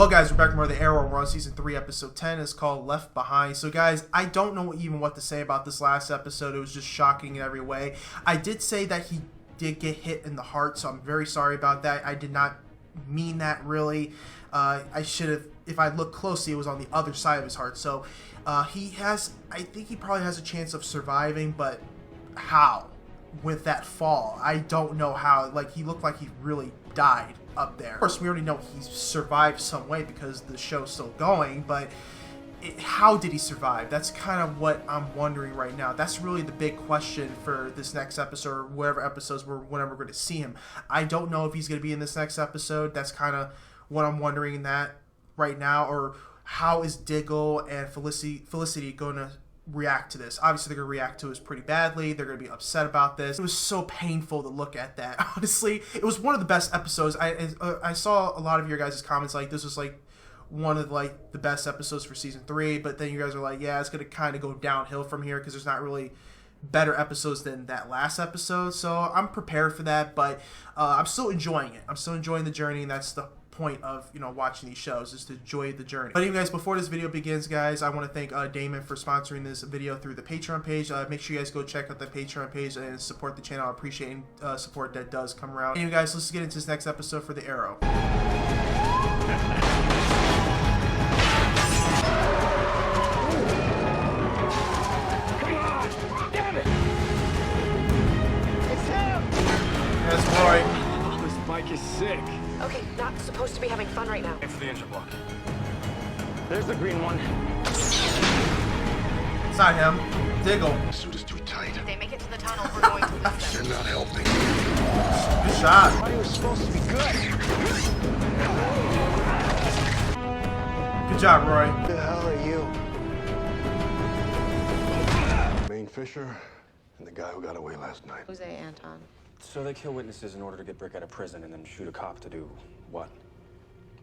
Well, guys, we're back from the Arrow. We're on season 3, episode 10. It's called Left Behind. So, guys, I don't know even what to say about this last episode. It was just shocking in every way. I did say that he did get hit in the heart, so I'm very sorry about that. I did not mean that, really. I should have, if I looked closely, it was on the other side of his heart. So, he has, I think he probably has a chance of surviving, but how? With that fall, I don't know how. Like, he looked like he really died up there. Of course, we already know he survived some way because the show's still going, but how did he survive? That's kind of what I'm wondering right now. That's really the big question for this next episode, or whatever episodes whenever we're going to see him. I don't know if he's going to be in this next episode. That's kind of what I'm wondering that right now. Or how is Diggle and Felicity going to react to this? Obviously, they're going to react to this pretty badly. They're going to be upset about this. It was so painful to look at that. Honestly, it was one of the best episodes. I saw a lot of your guys' comments like this was like one of like the best episodes for season 3, but then you guys are like, yeah, it's going to kind of go downhill from here because there's not really better episodes than that last episode. So I'm prepared for that, but I'm still enjoying it. I'm still enjoying the journey, and that's the point of, you know, watching these shows, is to enjoy the journey. But anyway, guys, before this video begins, guys, I want to thank Damien for sponsoring this video through the Patreon page. Make sure you guys go check out the Patreon page and support the channel. I appreciate support that does come around. Anyway, guys, let's get into this next episode for the Arrow. Damn it! It's him! That's Roy. This bike is sick. Okay, not supposed to be having fun right now. Aim for the engine block. There's the green one. It's not him. Diggle. The suit is too tight. If they make it to the tunnel, we're going to lose them. They're not helping. Good shot. I thought he was supposed to be good. Good job, Roy. Who the hell are you? Main Fisher and the guy who got away last night. Jose Anton. So they kill witnesses in order to get Brick out of prison and then shoot a cop to do what?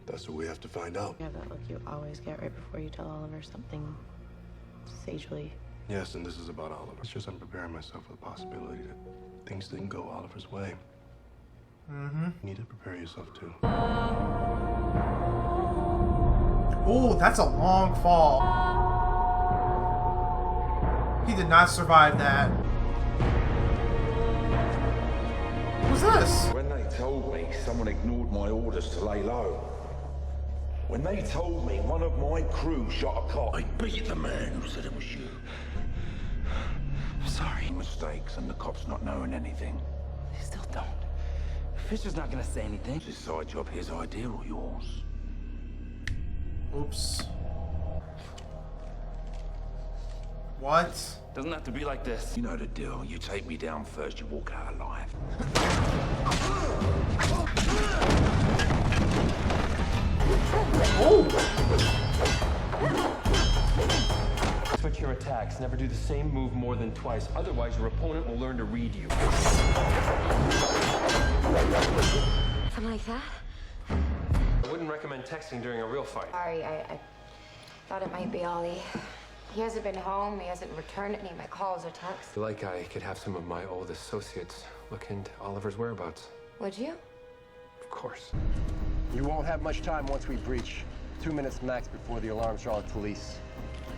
That's what we have to find out. You have that look you always get right before you tell Oliver something sagely. Yes, and this is about Oliver. It's just I'm preparing myself for the possibility that things didn't go Oliver's way. Mm-hmm. You need to prepare yourself too. Oh, that's a long fall. He did not survive that. Who's this? When they told me, someone ignored my orders to lay low. When they told me one of my crew shot a cop, I beat the man who said it was you. I'm sorry. Mistakes and the cops not knowing anything. They still don't. Fisher's not gonna say anything. Is this side job his idea or yours? Oops. What? Doesn't have to be like this. You know the deal. You take me down first, you walk out alive. Oh! Switch your attacks. Never do the same move more than twice. Otherwise, your opponent will learn to read you. Something like that? I wouldn't recommend texting during a real fight. Sorry, I thought it might be Ollie. He hasn't been home. He hasn't returned any of my calls or texts. I feel like I could have some of my old associates look into Oliver's whereabouts. Would you? Of course. You won't have much time once we breach. 2 minutes max before the alarms draw the police.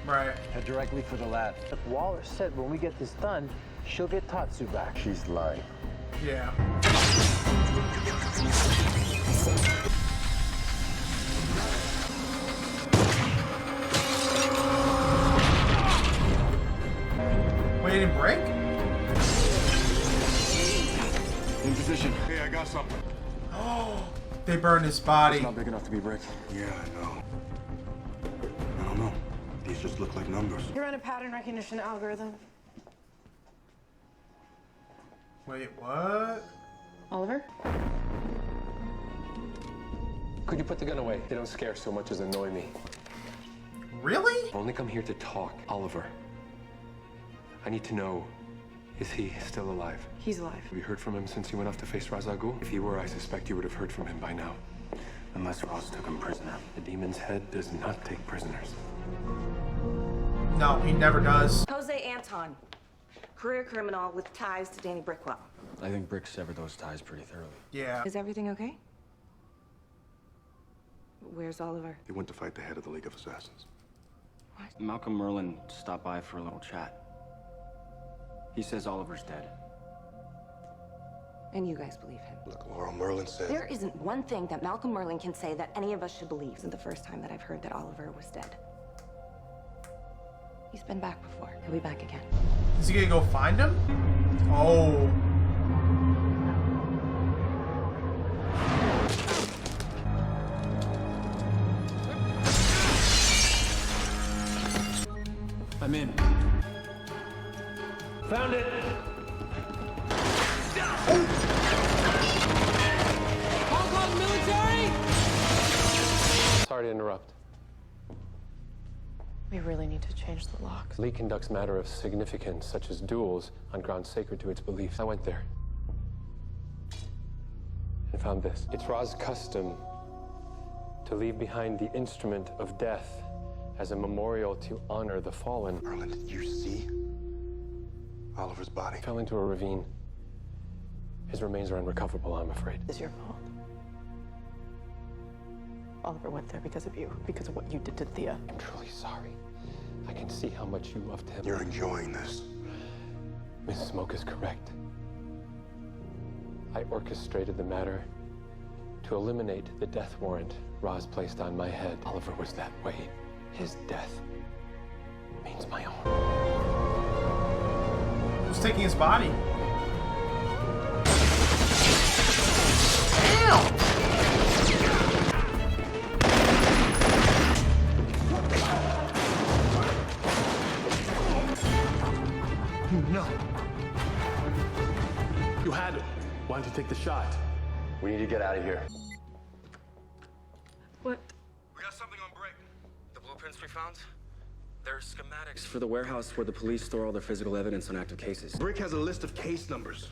Right. Head directly for the lab. Waller said when we get this done, she'll get Tatsu back. She's lying. Yeah. Wait, he didn't break? In position. Hey, I got something. Oh, they burned his body. It's not big enough to be Brick. Yeah, I know. I don't know. These just look like numbers. You run a pattern recognition algorithm. Wait, what? Oliver? Could you put the gun away? They don't scare so much as annoy me. Really? I only come here to talk, Oliver. I need to know, is he still alive? He's alive. Have you heard from him since he went off to face Ra's al Ghul? If he were, I suspect you would have heard from him by now. Unless Ross took him prisoner. The demon's head does not take prisoners. No, he never does. Jose Anton, career criminal with ties to Danny Brickwell. I think Brick severed those ties pretty thoroughly. Yeah. Is everything okay? Where's Oliver? He went to fight the head of the League of Assassins. Malcolm Merlin stopped by for a little chat. He says Oliver's dead. And you guys believe him? Look, Laurel, Merlin said... There isn't one thing that Malcolm Merlin can say that any of us should believe. This isn't the first time that I've heard that Oliver was dead. He's been back before. He'll be back again. Is he gonna go find him? Oh. I'm in. Found it! Hong Kong military! Sorry to interrupt. We really need to change the locks. Lee conducts matter of significance, such as duels, on ground sacred to its beliefs. I went there and found this. It's Ra's custom to leave behind the instrument of death as a memorial to honor the fallen. Merlin, did you see Oliver's body? Fell into a ravine. His remains are unrecoverable, I'm afraid. It's your fault. Oliver went there because of you, because of what you did to Thea. I'm truly sorry. I can see how much you loved him. You're enjoying this. Miss Smoke is correct. I orchestrated the matter to eliminate the death warrant Roz placed on my head. Oliver was that way. His death means my own. Who's taking his body? Damn! No. You had him. Why don't you take the shot? We need to get out of here. What? We got something on Brick. The blueprints we found? They're schematics for the warehouse where the police store all their physical evidence on active cases. Brick has a list of case numbers.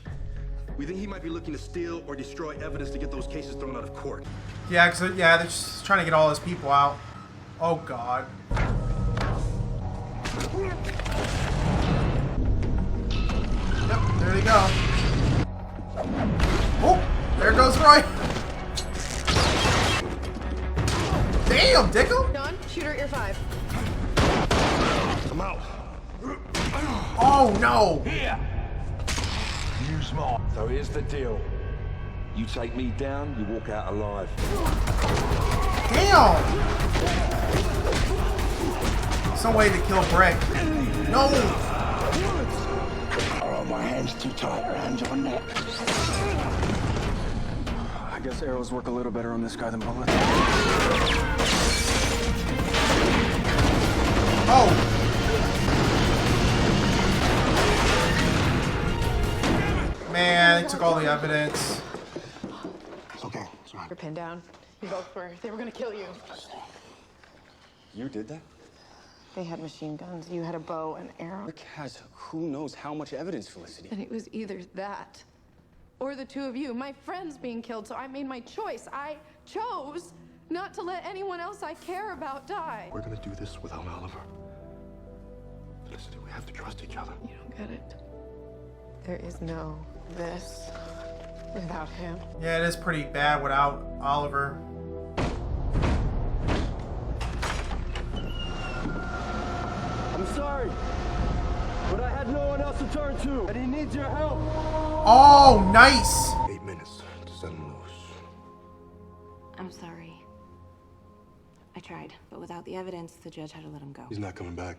We think he might be looking to steal or destroy evidence to get those cases thrown out of court. Yeah, because they're just trying to get all his people out. Oh, God. Yep, there they go. Oh, there goes Roy. Damn, Dickel. Don, shoot her at your 5. I'm out. Oh, no. Here! You smart. So here's the deal. You take me down, you walk out alive. Damn. Some way to kill Brick. No. Oh, my hand's too tight around your neck. I guess arrows work a little better on this guy than bullets. Oh. Man, they took all the evidence. It's okay. It's all right. You're pinned down. You both were. They were gonna kill you. You did that? They had machine guns. You had a bow and arrow. Rick has who knows how much evidence, Felicity. And it was either that or the two of you. My friend's being killed, so I made my choice. I chose not to let anyone else I care about die. We're gonna do this without Oliver. Felicity, we have to trust each other. You don't get it. There is no this without him. Yeah, it is pretty bad without Oliver. I'm sorry, but I had no one else to turn to, and he needs your help. Oh, nice. 8 minutes to set him loose. I'm sorry. I tried, but without the evidence, the judge had to let him go. He's not coming back.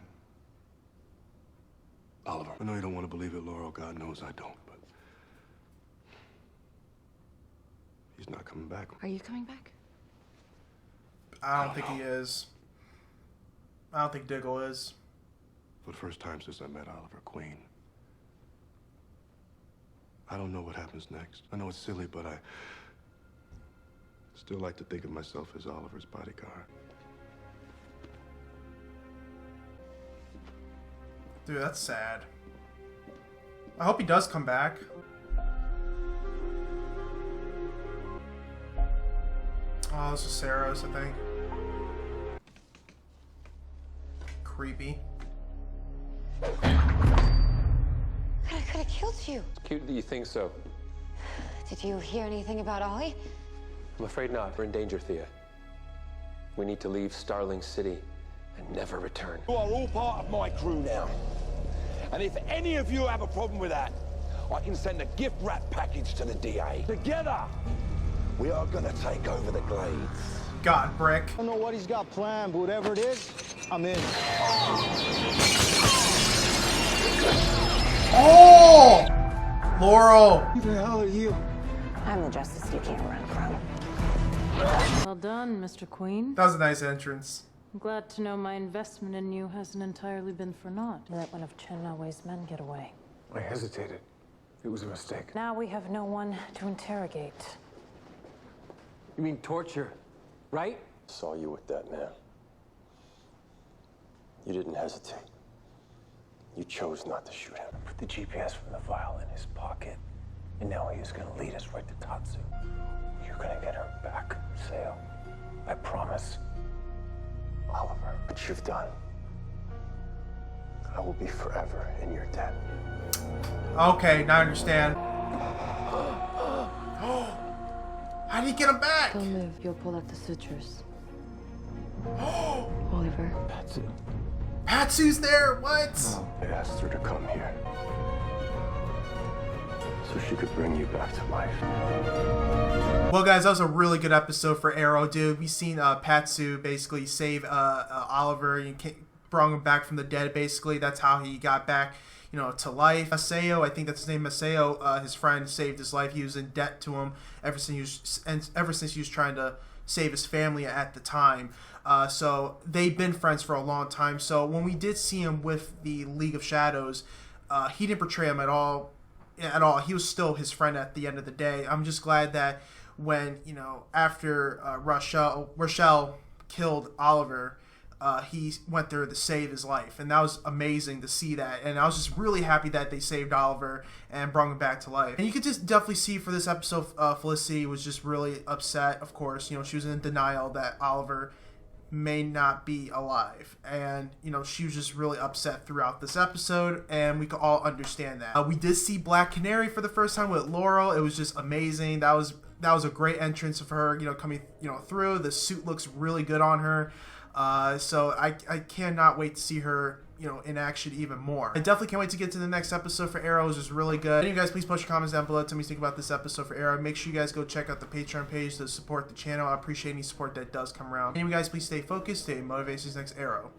Oliver, I know you don't want to believe it, Laurel. God knows I don't, but he's not coming back. Are you coming back? I don't think he is. I don't think Diggle is. For the first time since I met Oliver Queen. I don't know what happens next. I know it's silly, but I still like to think of myself as Oliver's bodyguard. Dude, that's sad. I hope he does come back. Oh, this is Sarah's, I think. Creepy. I could have killed you. It's cute that you think so. Did you hear anything about Ollie? I'm afraid not. We're in danger, Thea. We need to leave Starling City and never return. You are all part of my crew now. And if any of you have a problem with that, I can send a gift wrap package to the DA. Together, we are gonna take over the Glades. God, Brick. I don't know what he's got planned, but whatever it is, I'm in. Oh! Laurel! Who the hell are you? I'm the justice you can't run from. Well done, Mr. Queen. That was a nice entrance. I'm glad to know my investment in you hasn't entirely been for naught. You let one of Chen Nawei's men get away. I hesitated. It was a mistake. Now we have no one to interrogate. You mean torture, right? Saw you with that man. You didn't hesitate. You chose not to shoot him. Put the GPS from the vial in his pocket, and now he is going to lead us right to Tatsu. You're going to get her back, Seo. I promise. Oliver, what you've done, I will be forever in your debt. Okay, now I understand. How did he get him back? He'll live. You'll pull out the sutures. Oliver. Patsu. Patsu's there? What? I asked her to come here so she could bring you back to life. Well, guys, that was a really good episode for Arrow, dude. We seen Patsu basically save Oliver and brought him back from the dead. Basically, that's how he got back, you know, to life. Maseo, I think that's his name. Maseo, his friend, saved his life. He was in debt to him ever since he was trying to save his family at the time. So they've been friends for a long time. So when we did see him with the League of Shadows, he didn't betray him at all. He was still his friend at the end of the day. I'm just glad that when, you know, after Rochelle killed Oliver, he went there to save his life, and that was amazing to see that. And I was just really happy that they saved Oliver and brought him back to life. And you could just definitely see for this episode, Felicity was just really upset. Of course, you know, she was in denial that Oliver may not be alive, and you know, she was just really upset throughout this episode, and we could all understand that. We did see Black Canary for the first time with Laurel. It was just amazing. That was a great entrance of her, you know, coming, you know, through. The suit looks really good on her. So I cannot wait to see her, you know, in action even more. I definitely can't wait to get to the next episode for Arrow. It was just really good. And you guys, please post your comments down below. Tell me what you think about this episode for Arrow. Make sure you guys go check out the Patreon page to support the channel. I appreciate any support that does come around. And you guys, please stay focused, stay motivated. See you next Arrow.